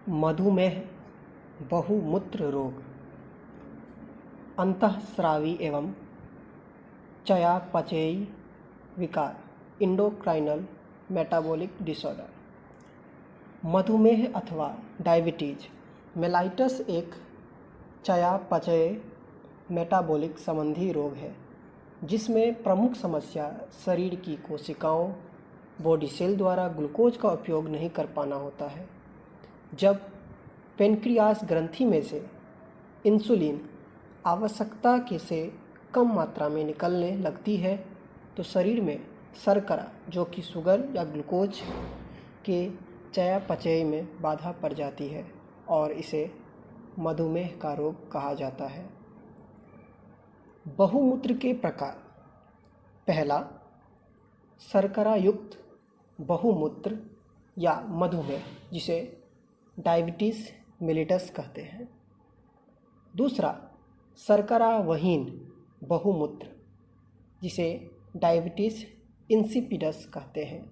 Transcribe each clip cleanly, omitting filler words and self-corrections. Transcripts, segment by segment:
मधुमेह, बहुमूत्र रोग, अंतःस्रावी एवं चयापचयी विकार, इंडोक्राइनल मेटाबॉलिक डिसऑर्डर। मधुमेह अथवा डायबिटीज मेलाइटस एक चयापचय मेटाबॉलिक संबंधी रोग है जिसमें प्रमुख समस्या शरीर की कोशिकाओं बॉडी सेल द्वारा ग्लूकोज का उपयोग नहीं कर पाना होता है। जब पेनक्रियास ग्रंथि में से इंसुलिन आवश्यकता के से कम मात्रा में निकलने लगती है तो शरीर में शर्करा जो कि शुगर या ग्लूकोज के चयापचय में बाधा पड़ जाती है और इसे मधुमेह का रोग कहा जाता है। बहुमूत्र के प्रकार। पहला, शर्करा युक्त बहुमूत्र या मधुमेह जिसे डायबिटीज मेलिटस कहते हैं। दूसरा, शर्करा वहीन बहुमूत्र जिसे डायबिटीज इंसिपिडस कहते हैं।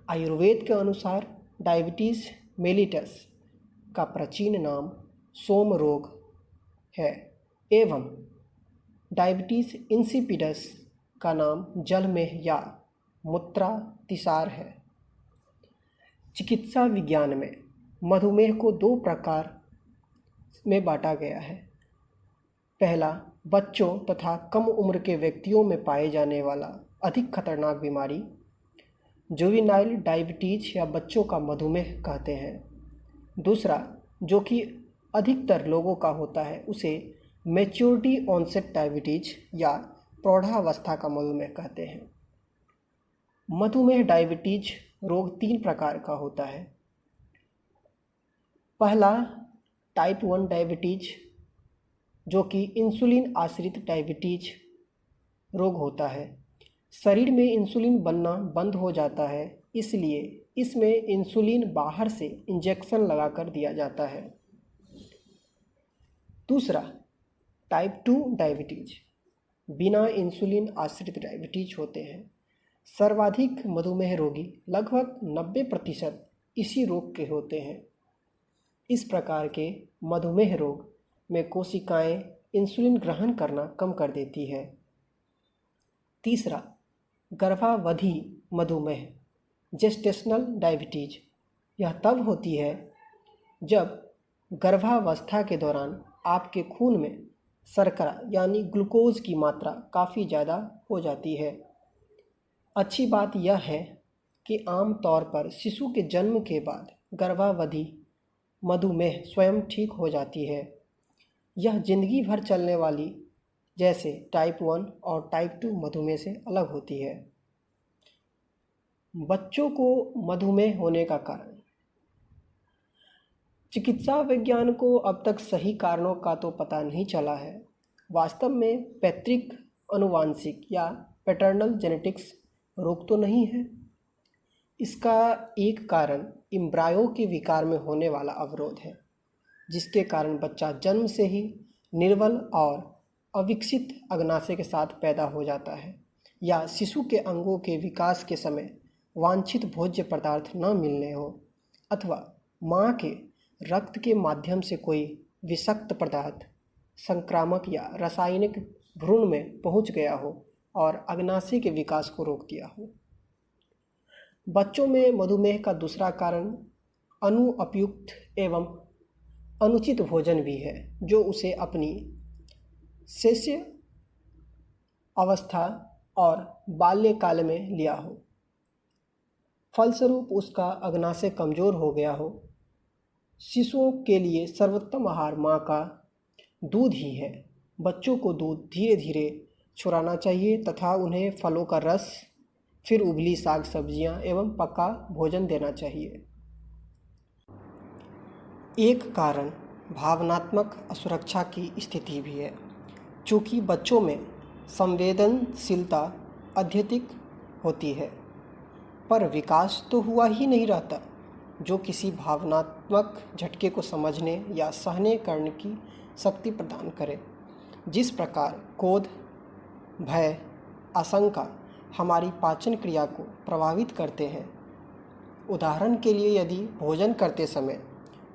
आयुर्वेद के अनुसार डायबिटीज मेलिटस का प्राचीन नाम सोम रोग है एवं डायबिटीज इंसिपिडस का नाम जलमेह या मूत्रातिसार है। चिकित्सा विज्ञान में मधुमेह को दो प्रकार में बांटा गया है। पहला, बच्चों तथा कम उम्र के व्यक्तियों में पाए जाने वाला अधिक खतरनाक बीमारी जुवेनाइल डायबिटीज या बच्चों का मधुमेह कहते हैं। दूसरा, जो कि अधिकतर लोगों का होता है, उसे मैच्योरिटी ऑनसेट डायबिटीज या प्रौढ़ावस्था का मधुमेह कहते हैं। मधुमेह डायबिटीज रोग 3 प्रकार का होता है। पहला, टाइप 1 डायबिटीज जो कि इंसुलिन आश्रित डायबिटीज रोग होता है। शरीर में इंसुलिन बनना बंद हो जाता है, इसलिए इसमें इंसुलिन बाहर से इंजेक्शन लगाकर दिया जाता है। दूसरा, टाइप 2 डायबिटीज बिना इंसुलिन आश्रित डायबिटीज होते हैं। सर्वाधिक मधुमेह रोगी लगभग 90% इसी रोग के होते हैं। इस प्रकार के मधुमेह रोग में कोशिकाएं इंसुलिन ग्रहण करना कम कर देती है। तीसरा, गर्भावधि मधुमेह जेस्टेशनल डायबिटीज। यह तब होती है जब गर्भावस्था के दौरान आपके खून में शर्करा यानी ग्लूकोज की मात्रा काफ़ी ज़्यादा हो जाती है। अच्छी बात यह है कि आम तौर पर शिशु के जन्म के बाद गर्भावधि मधुमेह स्वयं ठीक हो जाती है। यह जिंदगी भर चलने वाली जैसे टाइप 1 और टाइप 2 मधुमेह से अलग होती है। बच्चों को मधुमेह होने का कारण। चिकित्सा विज्ञान को अब तक सही कारणों का तो पता नहीं चला है। वास्तव में पैतृक आनुवांशिक या पैटर्नल जेनेटिक्स रोग तो नहीं है। इसका एक कारण इम्ब्रायो के विकार में होने वाला अवरोध है, जिसके कारण बच्चा जन्म से ही निर्बल और अविकसित अग्नाशय के साथ पैदा हो जाता है, या शिशु के अंगों के विकास के समय वांछित भोज्य पदार्थ न मिलने हो, अथवा माँ के रक्त के माध्यम से कोई विषाक्त पदार्थ संक्रामक या रासायनिक भ्रूण में पहुँच गया हो और अग्नाशय के विकास को रोक दिया हो। बच्चों में मधुमेह का दूसरा कारण अनुपयुक्त एवं अनुचित भोजन भी है, जो उसे अपनी शिशु अवस्था और बाल्यकाल में लिया हो। फलस्वरूप उसका अग्नाशय कमज़ोर हो गया हो। शिशुओं के लिए सर्वोत्तम आहार माँ का दूध ही है। बच्चों को दूध धीरे धीरे छुड़ाना चाहिए तथा उन्हें फलों का रस, फिर उबली साग सब्जियां एवं पका भोजन देना चाहिए। एक कारण भावनात्मक असुरक्षा की स्थिति भी है। चूँकि बच्चों में संवेदनशीलता अत्यधिक होती है, पर विकास तो हुआ ही नहीं रहता जो किसी भावनात्मक झटके को समझने या सहने करने की शक्ति प्रदान करे। जिस प्रकार क्रोध, भय, आशंका हमारी पाचन क्रिया को प्रभावित करते हैं। उदाहरण के लिए, यदि भोजन करते समय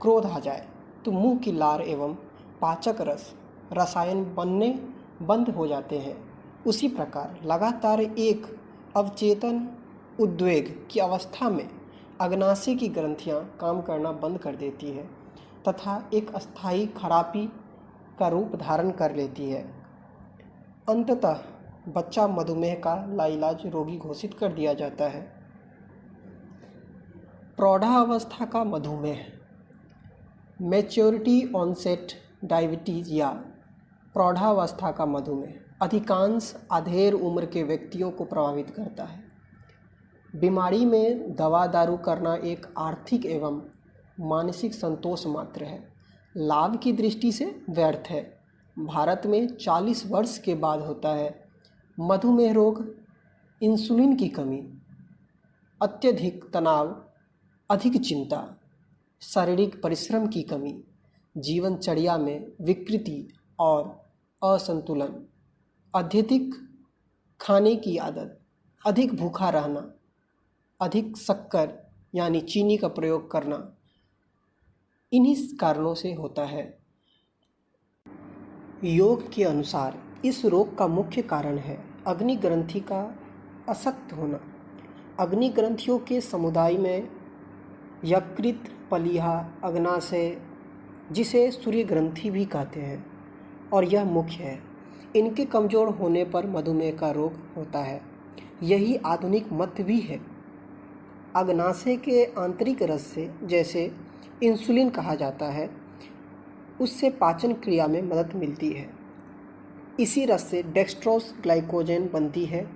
क्रोध आ जाए तो मुंह की लार एवं पाचक रसायन बनने बंद हो जाते हैं। उसी प्रकार लगातार एक अवचेतन उद्वेग की अवस्था में अग्नाशय की ग्रंथियां काम करना बंद कर देती है तथा एक अस्थायी खराबी का रूप धारण कर लेती है। अंततः बच्चा मधुमेह का लाइलाज रोगी घोषित कर दिया जाता है। प्रौढ़ावस्था का मधुमेह, मैच्योरिटी ऑनसेट डायबिटीज या प्रौढ़ावस्था का मधुमेह अधिकांश अधेड़ उम्र के व्यक्तियों को प्रभावित करता है। बीमारी में दवा दारू करना एक आर्थिक एवं मानसिक संतोष मात्र है, लाभ की दृष्टि से व्यर्थ है। भारत में 40 वर्ष के बाद होता है। मधुमेह रोग इंसुलिन की कमी, अत्यधिक तनाव, अधिक चिंता, शारीरिक परिश्रम की कमी, जीवनचर्या में विकृति और असंतुलन, अत्यधिक खाने की आदत, अधिक भूखा रहना, अधिक शक्कर यानी चीनी का प्रयोग करना, इन्हीं कारणों से होता है। योग के अनुसार इस रोग का मुख्य कारण है अग्नि ग्रंथि का अशक्त होना। अग्नि ग्रंथियों के समुदाय में यकृत, पलीहा, अग्नाशय, जिसे सूर्य ग्रंथि भी कहते हैं, और यह मुख्य है। इनके कमज़ोर होने पर मधुमेह का रोग होता है। यही आधुनिक मत भी है। अग्नाशय के आंतरिक रस से, जैसे इंसुलिन कहा जाता है, उससे पाचन क्रिया में मदद मिलती है। इसी रस से डेक्सट्रोस ग्लाइकोजन बनती है।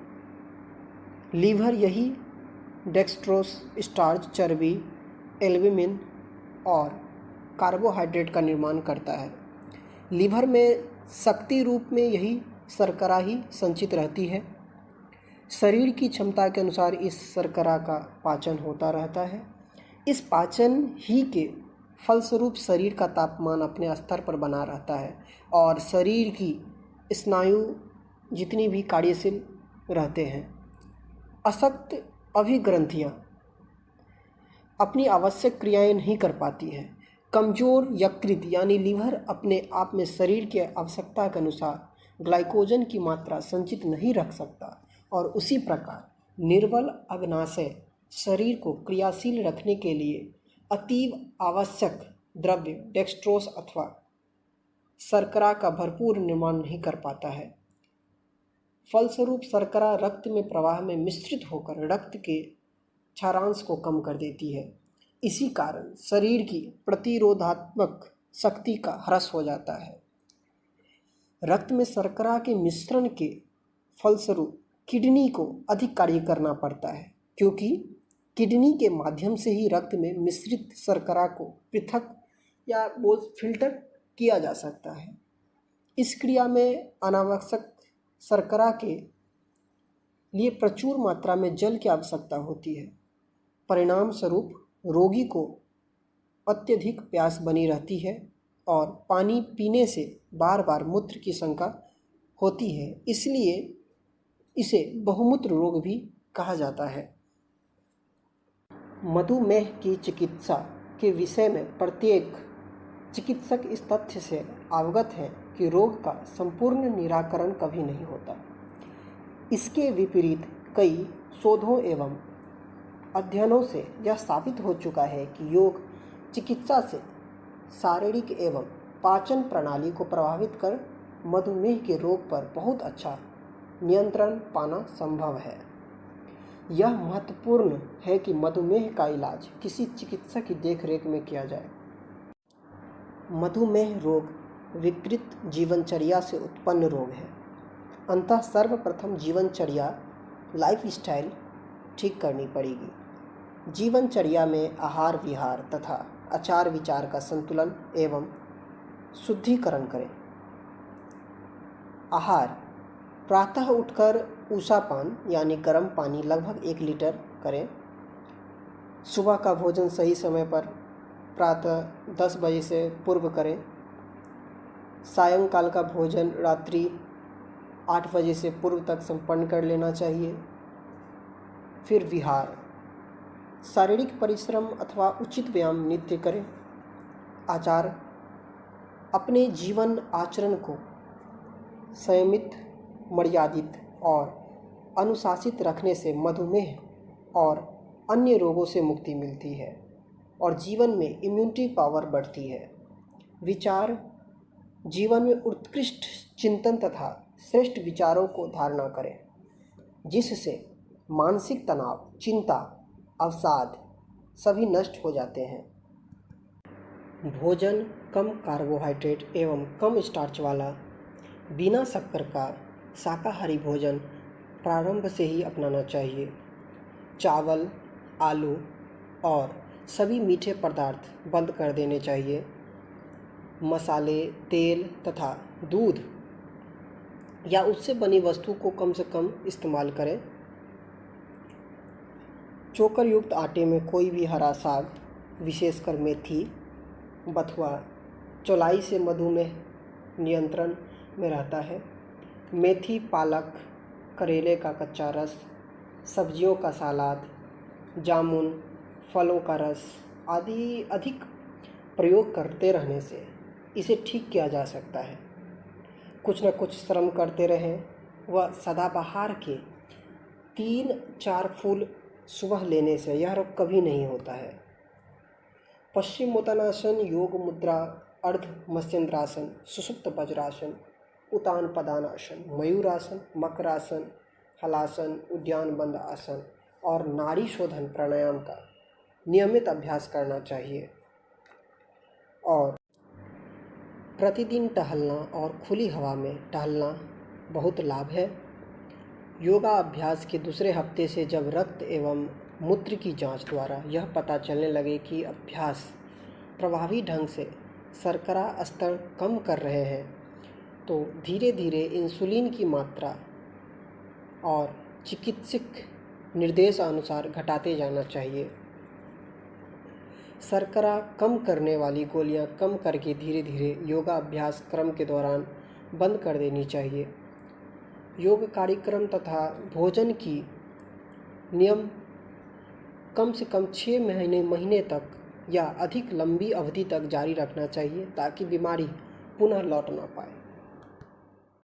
लीवर यही डेक्सट्रोस स्टार्च, चर्बी, एल्ब्यूमिन और कार्बोहाइड्रेट का निर्माण करता है। लीवर में शक्ति रूप में यही शर्करा ही संचित रहती है। शरीर की क्षमता के अनुसार इस शर्करा का पाचन होता रहता है। इस पाचन ही के फलस्वरूप शरीर का तापमान अपने स्तर पर बना रहता है और शरीर की स्नायु जितनी भी कार्यशील रहते हैं। अशक्त अभिग्रंथियाँ अपनी आवश्यक क्रियाएं नहीं कर पाती हैं। कमज़ोर यकृत यानी लीवर अपने आप में शरीर की आवश्यकता के अनुसार ग्लाइकोजन की मात्रा संचित नहीं रख सकता और उसी प्रकार निर्बल अग्नाशय शरीर को क्रियाशील रखने के लिए अतीव आवश्यक द्रव्य डेक्सट्रोस अथवा शर्करा का भरपूर निर्माण नहीं कर पाता है। फलस्वरूप शर्करा रक्त में प्रवाह में मिश्रित होकर रक्त के क्षारांश को कम कर देती है। इसी कारण शरीर की प्रतिरोधात्मक शक्ति का ह्रास हो जाता है। रक्त में शर्करा के मिश्रण के फलस्वरूप किडनी को अधिक कार्य करना पड़ता है, क्योंकि किडनी के माध्यम से ही रक्त में मिश्रित शर्करा को पृथक या फिल्टर किया जा सकता है। इस क्रिया में अनावश्यक शर्करा के लिए प्रचुर मात्रा में जल की आवश्यकता होती है। परिणाम स्वरूप रोगी को अत्यधिक प्यास बनी रहती है और पानी पीने से बार बार मूत्र की शंका होती है। इसलिए इसे बहुमूत्र रोग भी कहा जाता है। मधुमेह की चिकित्सा के विषय में प्रत्येक चिकित्सक इस तथ्य से अवगत है कि रोग का संपूर्ण निराकरण कभी नहीं होता। इसके विपरीत कई शोधों एवं अध्ययनों से यह साबित हो चुका है कि योग चिकित्सा से शारीरिक एवं पाचन प्रणाली को प्रभावित कर मधुमेह के रोग पर बहुत अच्छा नियंत्रण पाना संभव है। यह महत्वपूर्ण है कि मधुमेह का इलाज किसी चिकित्सक की देखरेख में किया जाए। मधुमेह रोग विकृत जीवनचर्या से उत्पन्न रोग है। अतः सर्वप्रथम जीवनचर्या लाइफस्टाइल ठीक करनी पड़ेगी। जीवनचर्या में आहार विहार तथा आचार विचार का संतुलन एवं शुद्धिकरण करें। आहार, प्रातः उठकर ऊषापान यानी गर्म पानी लगभग 1 लीटर करें। सुबह का भोजन सही समय पर प्रातः 10 बजे से पूर्व करें। सायंकाल का भोजन रात्रि 8 बजे से पूर्व तक संपन्न कर लेना चाहिए। फिर विहार, शारीरिक परिश्रम अथवा उचित व्यायाम नित्य करें। आचार अपने जीवन आचरण को संयमित, मर्यादित और अनुशासित रखने से मधुमेह और अन्य रोगों से मुक्ति मिलती है और जीवन में इम्यूनिटी पावर बढ़ती है। विचार जीवन में उत्कृष्ट चिंतन तथा श्रेष्ठ विचारों को धारणा करें, जिससे मानसिक तनाव, चिंता, अवसाद सभी नष्ट हो जाते हैं। भोजन कम कार्बोहाइड्रेट एवं कम स्टार्च वाला, बिना शक्कर का शाकाहारी भोजन प्रारंभ से ही अपनाना चाहिए। चावल, आलू और सभी मीठे पदार्थ बंद कर देने चाहिए। मसाले, तेल तथा दूध या उससे बनी वस्तु को कम से कम इस्तेमाल करें। चोकर युक्त आटे में कोई भी हरा साग, विशेषकर मेथी, बथुआ, चौलाई से मधुमेह नियंत्रण में रहता है। मेथी, पालक, करेले का कच्चा रस, सब्जियों का सलाद, जामुन, फलों का रस आदि अधिक प्रयोग करते रहने से इसे ठीक किया जा सकता है। कुछ न कुछ श्रम करते रहें। वह सदाबहार के 3-4 फूल सुबह लेने से यह रोग कभी नहीं होता है। पश्चिमोत्तानासन, योग मुद्रा, अर्ध मत्स्येंद्रासन, सुषुप्त वज्रासन, उतान पदानासन, मयूरासन, मकरासन, हलासन, उद्यान बंद आसन और नाड़ी शोधन प्राणायाम का नियमित अभ्यास करना चाहिए। और प्रतिदिन टहलना और खुली हवा में टहलना बहुत लाभ है। योगा अभ्यास के दूसरे हफ्ते से जब रक्त एवं मूत्र की जांच द्वारा यह पता चलने लगे कि अभ्यास प्रभावी ढंग से शर्करा स्तर कम कर रहे हैं, तो धीरे धीरे इंसुलिन की मात्रा और चिकित्सक निर्देश अनुसार घटाते जाना चाहिए। शर्करा कम करने वाली गोलियां कम करके धीरे धीरे योगा अभ्यास क्रम के दौरान बंद कर देनी चाहिए। योग कार्यक्रम तथा भोजन की नियम कम से कम 6 महीने तक या अधिक लंबी अवधि तक जारी रखना चाहिए, ताकि बीमारी पुनः लौट ना पाए।